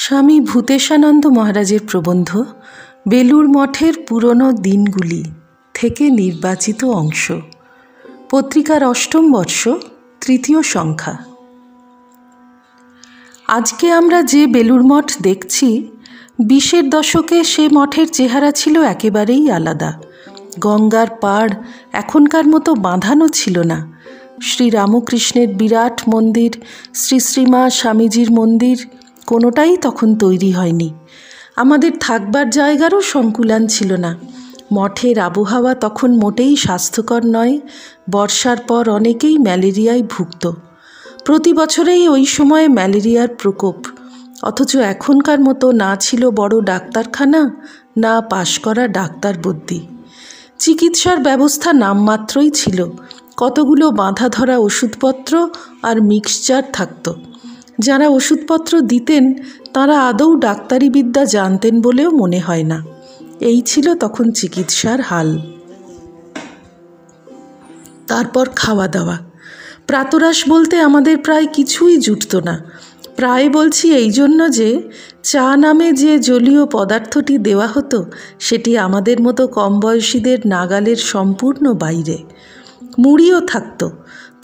স্বামী ভূতেশানন্দ মহারাজের প্রবন্ধ বেলুড় মঠের পুরনো দিনগুলি থেকে নির্বাচিত অংশ, পত্রিকার ৮ম বর্ষ, ৩য় সংখ্যা। আজকে আমরা যে বেলুড় মঠ দেখছি, ২০-এর দশকে সে মঠের চেহারা ছিল একেবারেই আলাদা। গঙ্গার পাড় এখনকার মতো বাঁধানো ছিল না। শ্রীরামকৃষ্ণের বিরাট মন্দির, শ্রী শ্রীমা স্বামীজির মন্দির কোনোটাই তখন তৈরি হয়নি। আমাদের থাকবার জায়গারও সংকুলান ছিল না। মঠের আবহাওয়া তখন মোটেই স্বাস্থ্যকর নয়। বর্ষার পর অনেকেই ম্যালেরিয়ায় ভুগত। প্রতি বছরেই ওই সময়ে ম্যালেরিয়ার প্রকোপ। অথচ এখনকার মতো না ছিল বড় ডাক্তারখানা, না পাশ করা ডাক্তার বদ্যি। চিকিৎসার ব্যবস্থা নামমাত্রই ছিল। কতগুলো বাঁধা ধরা ওষুধপত্র আর মিক্সচার থাকত। যারা ওষুধপত্র দিতেন তারা আদৌ ডাক্তারি বিদ্যা জানতেন বলেও মনে হয় না। এই ছিল তখন চিকিৎসার হাল। তারপর খাওয়া দাওয়া। প্রাতরাশ বলতে আমাদের প্রায় কিছুই জুটত না। প্রায় বলছি এই জন্য যে চা নামে যে জলীয় পদার্থটি দেওয়া হতো সেটি আমাদের মতো কম বয়সীদের নাগালের সম্পূর্ণ বাইরে। মুড়িও থাকত।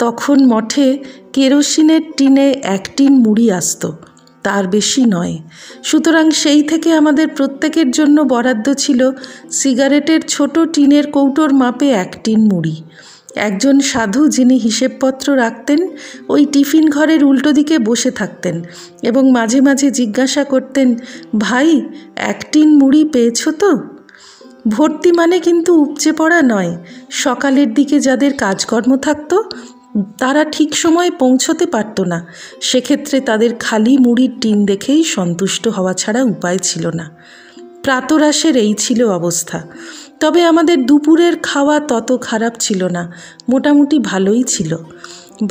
তখন মঠে কেরোসিনের টিনে ১ টিন মুড়ি আসত, তার বেশি নয়। সুতরাং সেই থেকে আমাদের প্রত্যেকের জন্য বরাদ্দ ছিল সিগারেটের ছোট টিনের কৌটোর মাপে ১ টিন মুড়ি। একজন সাধু যিনি হিসেবপত্র রাখতেন ওই টিফিন ঘরের উল্টো দিকে বসে থাকতেন এবং মাঝে মাঝে জিজ্ঞাসা করতেন, ভাই ১ টিন মুড়ি পেয়েছ তো? ভর্তি মানে কিন্তু উপচে পড়া নয়। সকালের দিকে যাদের কাজকর্ম থাকতো তারা ঠিক সময়ে পৌঁছতে পারত না। সেক্ষেত্রে তাদের খালি মুড়ির টিন দেখেই সন্তুষ্ট হওয়া ছাড়া উপায় ছিল না। প্রাতরাশের এই ছিল অবস্থা। তবে আমাদের দুপুরের খাওয়া তত খারাপ ছিল না, মোটামুটি ভালোই ছিল।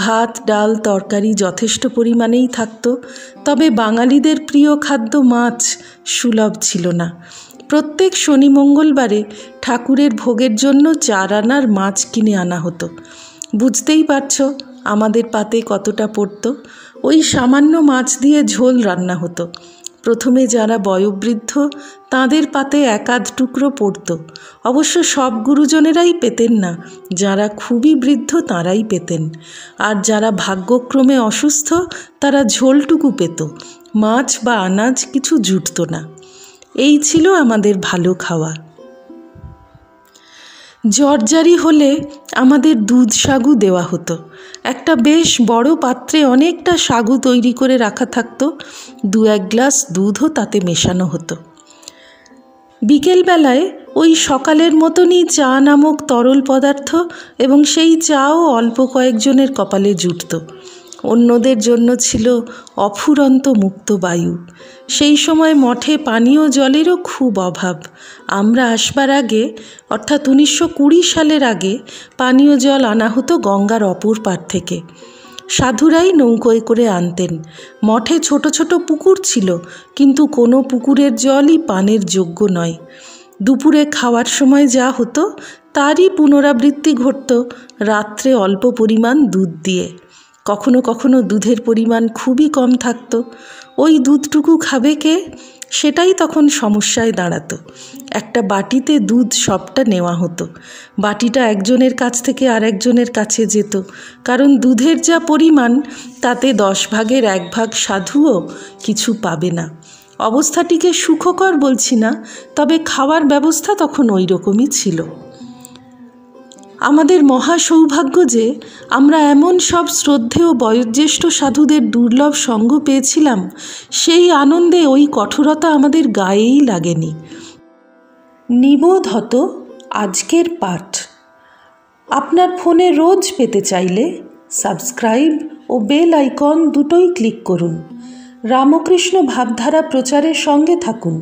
ভাত, ডাল, তরকারি যথেষ্ট পরিমাণেই থাকত। তবে বাঙালিদের প্রিয় খাদ্য মাছ সুলভ ছিল না। প্রত্যেক শনি মঙ্গলবারে ঠাকুরের ভোগের জন্য ৪ আনার মাছ কিনে আনা হতো। বুঝতেই পারছ আমাদের পাতে কতটা পড়ত। ওই সামান্য মাছ দিয়ে ঝোল রান্না হতো। প্রথমে যারা বয়োবৃদ্ধ তাদের পাতে ১-৮ টুকরো পড়ত। অবশ্য সব গুরুজনেরাই পেতেন না, যারা খুবই বৃদ্ধ তারাই পেতেন। আর যারা ভাগ্যক্রমে অসুস্থ তারা ঝোলটুকু পেত। মাছ বা আনাজ কিছু জুটত না। এই ছিল আমাদের ভালো খাওয়া। জ্বরজারি হলে আমাদের দুধ সাগু দেওয়া হতো। একটা বেশ বড় পাত্রে অনেকটা সাগু তৈরি করে রাখা থাকতো। ২-১ গ্লাস দুধও তাতে মেশানো হতো। বিকেলবেলায় ওই সকালের মতনই চা নামক তরল পদার্থ, এবং সেই চাও অল্প কয়েকজনের কপালে জুটত। অন্যদের জন্য ছিল অফুরন্ত মুক্ত বায়ু। সেই সময় মঠে পানীয় জলেরও খুব অভাব। আমরা আসবার আগে, অর্থাৎ ১৯২০ সালের আগে, পানীয় জল আনা হতো গঙ্গার অপর পাড় থেকে। সাধুরাই নৌকোয় করে আনতেন। মঠে ছোট ছোট পুকুর ছিল, কিন্তু কোনো পুকুরের জলই পানের যোগ্য নয়। দুপুরে খাওয়ার সময় যা হতো তারই পুনরাবৃত্তি ঘটত রাত্রে অল্প পরিমাণ দুধ দিয়ে। কখনো কখনো দুধের পরিমাণ খুবই কম থাকতো। ওই দুধটুকু খাবে কে? সেটাই তখন সমস্যায় দাঁড়াতো। একটা বাটিতে দুধ সবটা নেওয়া হতো। বাটিটা একজনের কাছ থেকে আরেকজনের কাছে যেত, কারণ দুধের যা পরিমাণ তাতে ১০ ভাগের ১ ভাগ সাধুও কিছু পাবে না। অবস্থাটিকে সুখকর বলছি না, তবে খাওয়ার ব্যবস্থা তখন ওই রকমই ছিল। আমাদের মহা সৌভাগ্য যে আমরা এমন সব শ্রদ্ধেয় বয়োজ্যেষ্ঠ সাধুদের দুর্লভ সঙ্গ পেয়েছিলাম। সেই আনন্দে ওই কঠোরতা আমাদের গায়েই লাগেনি। নিবোধত আজকের পাঠ আপনার ফোনে রোজ পেতে চাইলে সাবস্ক্রাইব ও বেল আইকন দুটোই ক্লিক করুন। রামকৃষ্ণ ভাবধারা প্রচারের সঙ্গে থাকুন।